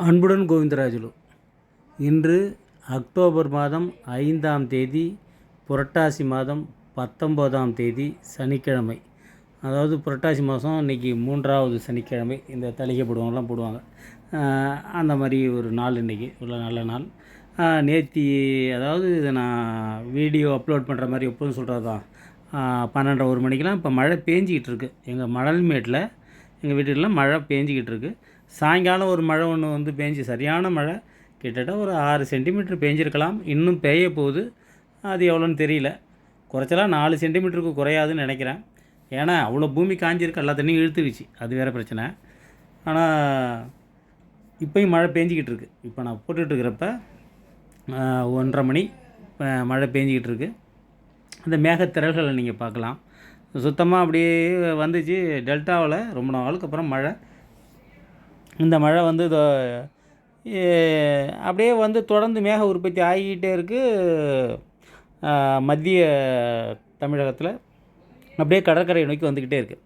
அன்புடன் கோவிந்தராஜுலு. இன்று அக்டோபர் மாதம் 5ஆம் தேதி, புரட்டாசி மாதம் 19ஆம் தேதி சனிக்கிழமை. அதாவது புரட்டாசி மாதம் இன்றைக்கி 3வது சனிக்கிழமை. இந்த தளிகை போடுவாங்கலாம் போடுவாங்க. அந்த மாதிரி ஒரு நாள் இன்றைக்கி உள்ள நல்ல நாள். நேற்று அதாவது இதை நான் வீடியோ அப்லோட் பண்ணுற மாதிரி எப்போதும் சொல்கிறது தான். 12 1 மணிக்கெலாம் இப்போ மழை பேஞ்சிக்கிட்டு இருக்குது. எங்கள் மணல்மேட்டில் எங்கள் வீட்டுக்கெல்லாம் மழை பேஞ்சிக்கிட்டு இருக்குது. சாயங்காலம் ஒரு மழை ஒன்று வந்து பேஞ்சு சரியான மழை, கிட்டத்தட்ட ஒரு 6 சென்டிமீட்டர் பேஞ்சிருக்கலாம். இன்னும் பெய்ய போகுது. அது எவ்வளோன்னு தெரியல. குறைச்சலாம் 4 சென்டிமீட்டருக்கு குறையாதுன்னு நினைக்கிறேன். ஏன்னா அவ்வளோ பூமி காஞ்சிருக்கு, எல்லா தண்ணியும் இழுத்துக்குச்சு. அது வேறு பிரச்சனை. ஆனால் இப்போயும் மழை பேஞ்சிக்கிட்டு இருக்குது. இப்போ நான் போட்டுட்ருக்கிறப்ப 1:30 மணி மழை பேஞ்சிக்கிட்டு இருக்குது. அந்த மேகத்திரள்களை நீங்கள் பார்க்கலாம். சுத்தமாக அப்படியே வந்துச்சு. டெல்டாவில் ரொம்ப நாளுக்கு அப்புறம் மழை. இந்த மழை வந்து அப்படியே வந்து தொடர்ந்து மேக உற்பத்தி ஆகிக்கிட்டே இருக்குது. மத்திய தமிழகத்தில் அப்படியே கடற்கரை நோக்கி வந்துக்கிட்டே இருக்குது.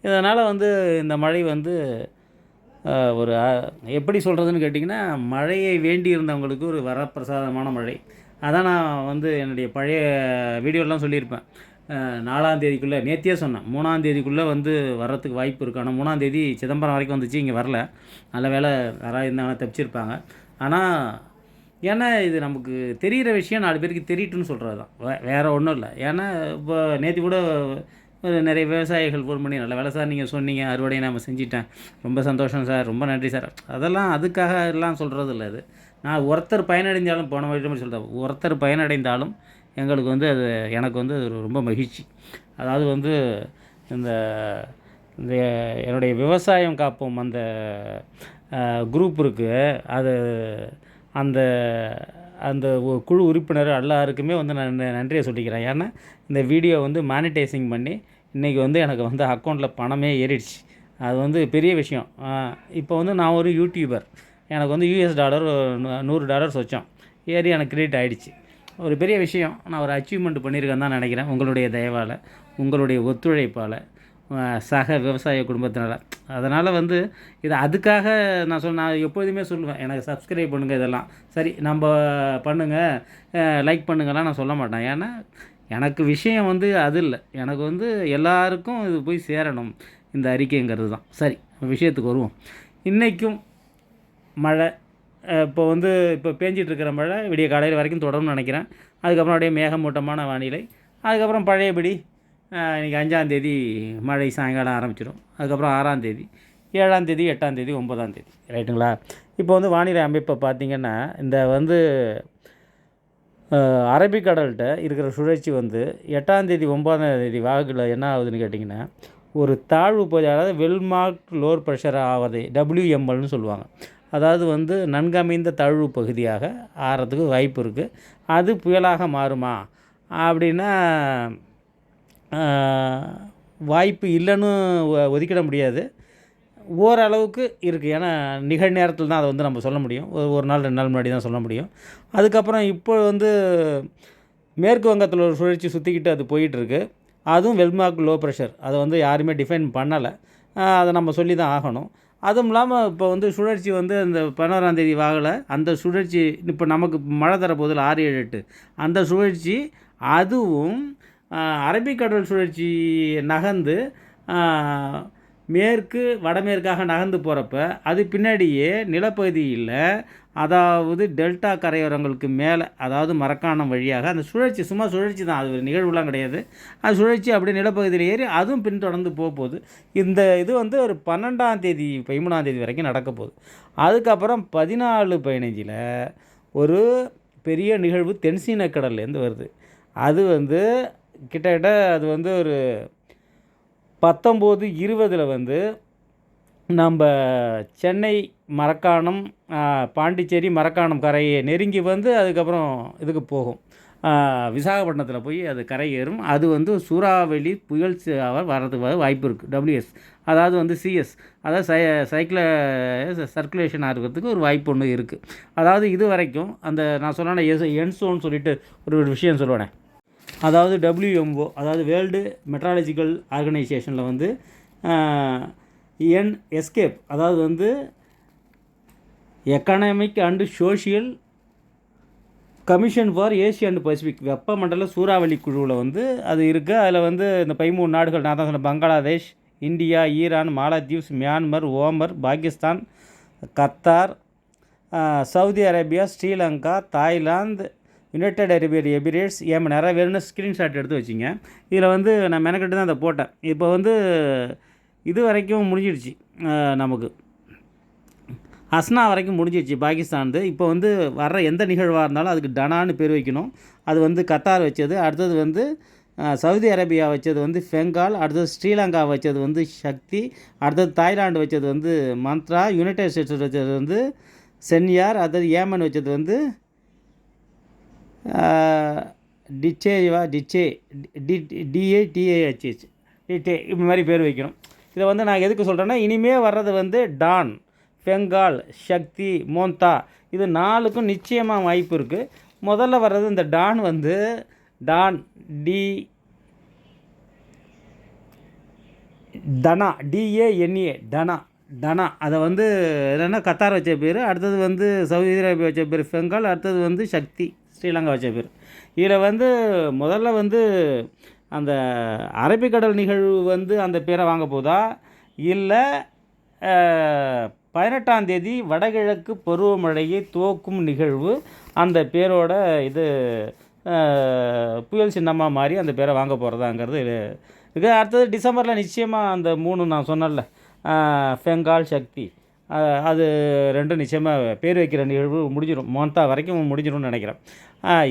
இதனால் வந்து இந்த மழை வந்து ஒரு எப்படி சொல்கிறதுன்னு கேட்டிங்கன்னா, மழையை வேண்டி இருந்தவங்களுக்கு ஒரு வரப்பிரசாதமான மழை. அதான் நான் வந்து என்னுடைய பழைய வீடியோலாம் சொல்லியிருப்பேன். 4ஆம் தேதிக்குள்ளே, நேற்றே சொன்னேன், 3ஆம் தேதிக்குள்ளே வந்து வர்றதுக்கு வாய்ப்பு இருக்குது. ஆனால் 3ஆம் தேதி சிதம்பரம் வரைக்கும் வந்துச்சு, இங்கே வரல. நல்ல வேலை யாராவது இருந்தாங்கன்னா தப்பிச்சிருப்பாங்க. ஆனால் ஏன்னா இது நமக்கு தெரிகிற விஷயம் 4 பேருக்கு தெரியட்டுன்னு சொல்கிறது தான், வேறு ஒன்றும் இல்லை. ஏன்னா இப்போ நேற்று கூட நிறைய விவசாயிகள் ஃபோன் பண்ணி, நல்ல வேலை சார் நீங்கள் சொன்னீங்க, அறுவடையை நம்ம செஞ்சிட்டேன், ரொம்ப சந்தோஷம் சார், ரொம்ப நன்றி சார். அதெல்லாம் அதுக்காக எல்லாம் சொல்கிறது இல்லை. அது நான் ஒருத்தர் பயனடைந்தாலும், போன மாதிரி சொல்கிறேன், ஒருத்தர் பயனடைந்தாலும் எங்களுக்கு வந்து அது, எனக்கு வந்து அது ரொம்ப மகிழ்ச்சி. அதாவது வந்து இந்த இந்த என்னுடைய விவசாயம் காப்போம் அந்த குரூப் இருக்குது. அது அந்த அந்த குழு உறுப்பினர் எல்லாருக்குமே வந்து நான் நன்றியை சொல்லிக்கிறேன். ஏன்னா இந்த வீடியோ வந்து மானிட்டைசிங் பண்ணி இன்றைக்கி வந்து எனக்கு வந்து அக்கௌண்ட்டில் பணமே ஏறிடுச்சு. அது வந்து பெரிய விஷயம். இப்போ வந்து நான் ஒரு யூடியூபர், எனக்கு வந்து $100 $100 வச்சோம் ஏறி எனக்கு கிரெடிட் ஆகிடுச்சு. ஒரு பெரிய விஷயம். நான் ஒரு அச்சீவ்மெண்ட் பண்ணியிருக்கேன்னு தான் நினைக்கிறேன். உங்களுடைய தயவால், உங்களுடைய ஒத்துழைப்பால், சக விவசாய குடும்பத்தினால். அதனால் வந்து இது அதுக்காக நான் எப்போதுமே சொல்லுவேன், எனக்கு சப்ஸ்கிரைப் பண்ணுங்கள், இதெல்லாம் சரி நம்ம பண்ணுங்கள், லைக் பண்ணுங்கள்லாம் நான் சொல்ல மாட்டேன். ஏன்னா எனக்கு விஷயம் வந்து அது இல்லை. எனக்கு வந்து எல்லாருக்கும் இது போய் சேரணும், இந்த அறிக்கைங்கிறது தான். சரி, விஷயத்துக்கு வருவோம். இன்றைக்கும் மழை இப்போ பேஞ்சிட்ருக்கிற மழை விடிய காலையில் வரைக்கும் தொடரும்னு நினைக்கிறேன். அதுக்கப்புறம் அப்படியே மேகமூட்டமான வானிலை. அதுக்கப்புறம் பழையபடி இன்றைக்கி 5ஆம் தேதி மழை சாயங்காலம் ஆரம்பிச்சிடும். அதுக்கப்புறம் 6ஆம் தேதி, 7ஆம் தேதி, 8ஆம் தேதி, 9ஆம் தேதி, ரைட்டுங்களா? இப்போ வந்து வானிலை அமைப்பை பார்த்திங்கன்னா, இந்த வந்து அரபிக்கடல்கிட்ட இருக்கிற சுழற்சி வந்து 8ஆம் தேதி 9ஆம் தேதி வாக்கில் என்ன ஆகுதுன்னு கேட்டிங்கன்னா, ஒரு தாழ்வு பகுதி, அதாவது வெல்மார்க் லோர் ப்ரெஷர் ஆகுது, WMLன்னு சொல்லுவாங்க. அதாவது வந்து நன்கமைந்த தாழ்வு பகுதியாக ஆகிறதுக்கு வாய்ப்பு இருக்குது. அது புயலாக மாறுமா அப்படின்னா வாய்ப்பு இல்லைன்னு ஒதுக்கிட முடியாது. ஓரளவுக்கு இருக்குது. ஏன்னா நிகழ்நேரத்தில் தான் அதை வந்து நம்ம சொல்ல முடியும். ஒரு நாள் 2 நாள் முன்னாடி தான் சொல்ல முடியும். அதுக்கப்புறம் இப்போ வந்து மேற்கு வங்கத்தில் ஒரு சுழற்சி சுற்றிக்கிட்டு அது போயிட்டுருக்கு. அதுவும் வெல்மார்க் லோ ப்ரெஷர். அதை வந்து யாருமே டிஃபைன் பண்ணலை. அதை நம்ம சொல்லி தான் ஆகணும். அதுவும் இல்லாமல் இப்போ வந்து சுழற்சி வந்து அந்த 11ஆம் தேதி வாகலை, அந்த சுழற்சி இப்போ நமக்கு மழை தரப்போதில் 6 7 8 அந்த சுழற்சி, அதுவும் அரபிக்கடல் சுழற்சி நகர்ந்து மேற்கு வடமேற்காக நகர்ந்து போகிறப்ப அது பின்னாடியே நிலப்பகுதியில், அதாவது டெல்டா கரையோரங்களுக்கு மேலே, அதாவது மரக்காணம் வழியாக அந்த சுழற்சி, சும்மா சுழற்சி தான், அது ஒரு நிகழ்வுலாம் கிடையாது. அது சுழற்சி அப்படியே நிலப்பகுதியில் ஏறி அதுவும் பின்தொடர்ந்து போகுது. இந்த இது வந்து ஒரு 12ஆம் தேதி 13ஆம் தேதி வரைக்கும் நடக்க போகுது. அதுக்கப்புறம் 14 15 ஒரு பெரிய நிகழ்வு தென்சீனக்கடல்லேருந்து வருது. அது வந்து கிட்டத்தட்ட அது வந்து ஒரு 19 20 வந்து நம்ம சென்னை மரக்காணம், பாண்டிச்சேரி மரக்காணம் கரையை நெருங்கி வந்து அதுக்கப்புறம் இதுக்கு போகும், விசாகப்பட்டினத்தில் போய் அது கரை ஏறும். அது வந்து சூறாவளி புயல் வர்றதுக்கு வாய்ப்பு இருக்குது. WS, அதாவது வந்து CS, அதாவது சர்க்குலேஷன் ஆகிறதுக்கு ஒரு வாய்ப்பு ஒன்று இருக்குது. அதாவது இது வரைக்கும் அந்த நான் சொன்னேன் என்சோன்னு சொல்லிட்டு ஒரு விஷயம் சொல்லுவேன். அதாவது WMO, அதாவது வேர்ல்டு மெட்ராலஜிக்கல் ஆர்கனைசேஷனில் வந்து எஸ்கேப், அதாவது வந்து economic and social commission for Asia and Pacific வெப்பமண்டல சூறாவளி குழுவில் வந்து அது இருக்குது. அதில் வந்து இந்த 13 நாடுகள் நான் தான் சொன்னேன், Bangladesh, India, Iran, Maldives, Myanmar, Oman, Pakistan, Qatar, Saudi Arabia, Sri Lanka, Thailand, United Arabian Emirates, Yemen நிறைய வேணும்னு ஸ்க்ரீன்ஷாட் எடுத்து வச்சிங்க. இதில் வந்து நான் மெனக்கெட்டு தான் அதை போட்டேன். இப்போ வந்து இது வரைக்கும் முடிஞ்சிடுச்சு, நமக்கு ஹஸ்னா வரைக்கும் முடிஞ்சிடுச்சு பாகிஸ்தானது. இப்போ வந்து வர்ற எந்த நிகழ்வாக இருந்தாலும் அதுக்கு டனான்னு பேர் வைக்கணும். அது வந்து கத்தார் வச்சது, அடுத்தது வந்து சவுதி அரேபியா வச்சது வந்து ஃபெங்கால், அடுத்தது ஸ்ரீலங்கா வச்சது வந்து சக்தி, அடுத்தது தாய்லாந்து வச்சது வந்து மந்த்ரா, யுனைடெட் ஸ்டேட்ஸ் வச்சது வந்து சென்யார், அடுத்தது ஏமன் வச்சது வந்து டிச்சே டிஏடிஏஹெச்ஹெச் டிட்டே இது மாதிரி பேர் வைக்கணும். இதை வந்து நான் எதுக்கு சொல்கிறேன்னா, இனிமேல் வர்றது வந்து டான், ஃபெங்கால், சக்தி, மோந்தா, இது 4க்கும் நிச்சயமாக வாய்ப்பு இருக்குது. முதல்ல வர்றது இந்த டான் வந்து டான் டனா டிஏஎன்ஏ டனா அதை வந்து என்னென்னா கத்தார் வச்ச பேர், அடுத்தது வந்து சவுதி அரேபியா வச்ச பேர் ஃபெங்கால், அடுத்தது வந்து சக்தி ஸ்ரீலங்கா வச்ச பேர். இதில் வந்து முதல்ல வந்து அந்த அரபிக்கடல் நிகழ்வு வந்து அந்த பேரை வாங்க போதா, இல்லை 18ஆம் தேதி வடகிழக்கு பருவமழையை துவக்கும் நிகழ்வு அந்த பேரோட இது புயல் சின்னமாக மாறி அந்த பேரை வாங்க போகிறதாங்கிறது இது. அடுத்தது டிசம்பரில் நிச்சயமாக அந்த 3 நான் சொன்னேன்ல, ஃபெங்கால், சக்தி, அது 2 நிச்சயமாக பேர் வைக்கிற நிகழ்வு முடிஞ்சிடும். மோந்தா வரைக்கும் முடிஞ்சிடும்னு நினைக்கிறேன்.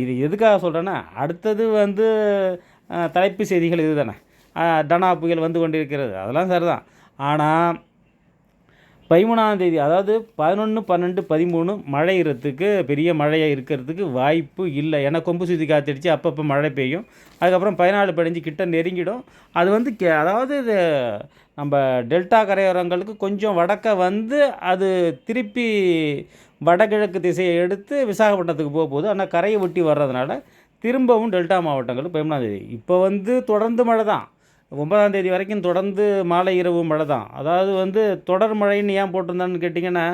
இது எதுக்காக சொல்கிறேன்னா, அடுத்தது வந்து தலைப்பு செய்திகள் இது தானே, டனா புயல் வந்து கொண்டிருக்கிறது, அதெல்லாம் சரிதான். ஆனால் 13ஆம் தேதி அதாவது 11, 12, 13 மழை இருக்கிறதுக்கு பெரிய மழையாக இருக்கிறதுக்கு வாய்ப்பு இல்லை. ஏன்னா கொம்பு சுற்றி காத்திடுச்சு, அப்பப்போ மழை பெய்யும். அதுக்கப்புறம் 14, 15 கிட்ட நெருங்கிடும். அது வந்து அதாவது இது நம்ம டெல்டா கரையோரங்களுக்கு கொஞ்சம் வடக்க வந்து அது திருப்பி வடகிழக்கு திசையை எடுத்து விசாகப்பட்டினத்துக்கு போகுது. ஆனால் கரையை ஒட்டி வர்றதுனால திரும்பவும் டெல்டா மாவட்டங்களுக்கு 13ஆம் தேதி இப்போ வந்து தொடர்ந்து மழை தான். 9ஆம் தேதி வரைக்கும் தொடர்ந்து மாலை இரவு மழை தான். அதாவது வந்து தொடர் மழைன்னு ஏன் போட்டிருந்தான்னு கேட்டிங்கன்னா,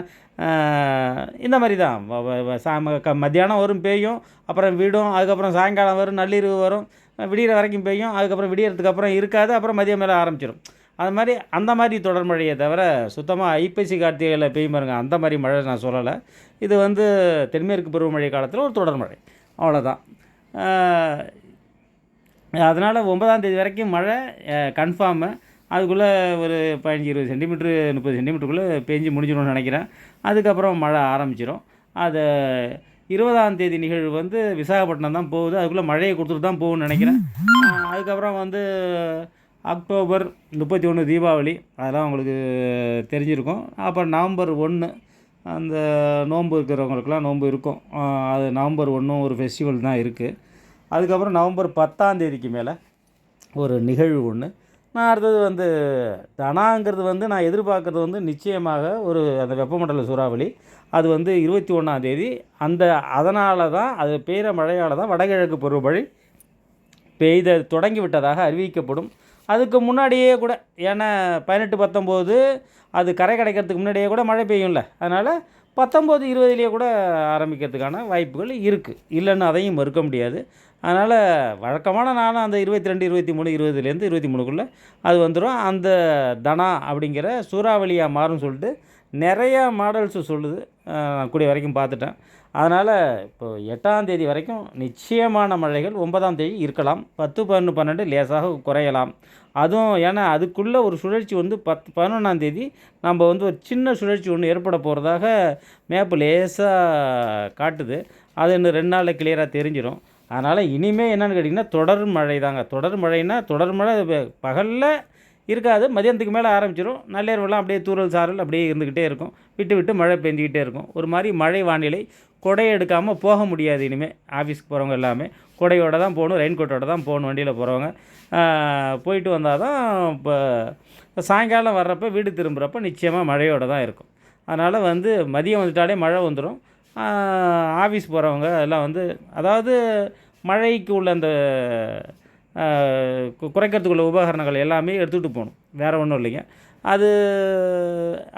இந்த மாதிரி தான் மத்தியானம் வரும் பெய்யும், அப்புறம் விடும், அதுக்கப்புறம் சாயங்காலம் வரும், நள்ளிரவு வரும், விடிகிற வரைக்கும் பெய்யும், அதுக்கப்புறம் விடியறதுக்கு அப்புறம் இருக்காது, அப்புறம் மதியம் மேலே ஆரம்பிச்சிடும். அது மாதிரி அந்த மாதிரி தொடர் மழையை தவிர சுத்தமாக ஐப்பசி கார்த்திகையில் பெய்யும் பாருங்க, அந்த மாதிரி மழை நான் சொல்லலை. இது வந்து தென்மேற்கு பருவமழை காலத்தில் ஒரு தொடர் மழை, அவ்வளோதான். அதனால் 9ஆம் தேதி வரைக்கும் மழை கன்ஃபார்மு. அதுக்குள்ளே ஒரு 15, 20 சென்டிமீட்ரு 30 சென்டிமீட்டருக்குள்ளே பெஞ்சு முடிஞ்சிடும்னு நினைக்கிறேன். அதுக்கப்புறம் மழை ஆரம்பிச்சிடும். அது 20ஆம் தேதி நிகழ்வு வந்து விசாகப்பட்டினம் தான் போகுது. அதுக்குள்ளே மழையை கொடுத்துட்டு தான் போகும்னு நினைக்கிறேன். அதுக்கப்புறம் வந்து அக்டோபர் 31 தீபாவளி, அதெல்லாம் உங்களுக்கு தெரிஞ்சிருக்கும். அப்புறம் நவம்பர் 1 அந்த நோன்பு இருக்கிறவங்களுக்குலாம் நோன்பு இருக்கும். அது நவம்பர் 1 ஒரு ஃபெஸ்டிவல் தான் இருக்குது. அதுக்கப்புறம் நவம்பர் 10ஆம் தேதிக்கு மேலே ஒரு நிகழ்வு ஒன்று. நான் அடுத்தது வந்து தனாங்கிறது வந்து நான் எதிர்பார்க்குறது வந்து நிச்சயமாக ஒரு அந்த வெப்பமண்டல சூறாவளி அது வந்து 21ஆம் தேதி. அதனால தான் அது பெய்கிற மழையால் தான் வடகிழக்கு பருவமழை தொடங்கி விட்டதாக அறிவிக்கப்படும். அதுக்கு முன்னாடியே கூட, ஏன்னா 18, 19 அது கரை கிடைக்கிறதுக்கு முன்னாடியே கூட மழை பெய்யும்ல, அதனால் 19, 20லேயே கூட ஆரம்பிக்கிறதுக்கான வாய்ப்புகள் இருக்குது, இல்லைன்னு அதையும் மறுக்க முடியாது. அதனால் வழக்கமான நானும் அந்த 22, 23, 20லேருந்து 23க்குள்ளே அது வந்துடும். அந்த தனா அப்படிங்கிற சூறாவளியாக மாறும்னு சொல்லிட்டு நிறையா மாடல்ஸு சொல்லுது, கூடிய வரைக்கும் பார்த்துட்டேன். அதனால் இப்போ 8ஆம் தேதி வரைக்கும் நிச்சயமான மழைகள், 9ஆம் தேதி இருக்கலாம், 10, 11, 12 லேசாக குறையலாம். அதுவும் ஏன்னா அதுக்குள்ளே ஒரு சுழற்சி வந்து 11ஆம் தேதி நம்ம வந்து ஒரு சின்ன சுழற்சி ஒன்று ஏற்பட போகிறதாக மேப்பு லேசாக காட்டுது. அது இன்னும் 2 நாளில் கிளியராக தெரிஞ்சிடும். அதனால் இனிமேல் என்னென்னு கேட்டிங்கன்னா தொடர் மழை தாங்க. தொடர் மழைனா தொடர் மழை பகலில் இருக்காது, மதியானத்துக்கு மேலே ஆரம்பிச்சிடும். நள்ளிரவுலாம் அப்படியே தூறல் சாரல் அப்படியே இருந்துக்கிட்டே இருக்கும், விட்டு விட்டு மழை பெஞ்சிக்கிட்டே இருக்கும். ஒரு மாதிரி மழை வானிலை. கொடை எடுக்காமல் போக முடியாது இனிமேல். ஆஃபீஸ்க்கு போகிறவங்க எல்லாமே கொடையோடு தான் போகணும், ரெயின் கோட்டோடு தான் போகணும். வண்டியில் போகிறவங்க போயிட்டு வந்தால் தான் இப்போ சாயங்காலம் வர்றப்போ வீடு திரும்புகிறப்ப நிச்சயமாக மழையோடு தான் இருக்கும். அதனால் வந்து மதியம் வந்துட்டாலே மழை வந்துடும். ஆஃபீஸ் போகிறவங்க எல்லாம் வந்து அதாவது மழைக்கு உள்ள அந்த குறைக்கிறதுக்குள்ள உபகரணங்கள் எல்லாமே எடுத்துகிட்டு போகணும், வேறு ஒன்றும் இல்லைங்க. அது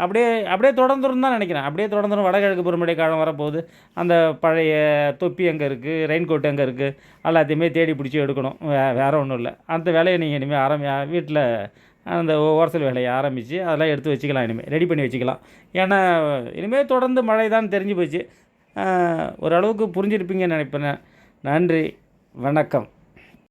அப்படியே அப்படியே தொடர்ந்துரும் தான் நினைக்கிறேன். அப்படியே தொடர்ந்துரும். வடகிழக்கு பருவமழை காலம் வரப்போகுது. அந்த பழைய தொப்பி எங்கே இருக்குது, ரெயின் கோட் எங்கே இருக்குது, எல்லாத்தையுமே தேடி பிடிச்சி எடுக்கணும். வேறு ஒன்றும் இல்லை. அந்த வேலையை நீங்கள் இனிமேல் வீட்டில் அந்த ஓரசல் வேலையை ஆரம்பித்து அதெல்லாம் எடுத்து வச்சுக்கலாம். இனிமேல் ரெடி பண்ணி வச்சுக்கலாம். ஏன்னா இனிமேல் தொடர்ந்து மழை தான் தெரிஞ்சு போச்சு. ஓரளவுக்கு புரிஞ்சிருப்பீங்கன்னு நினைப்பேன். நன்றி, வணக்கம்.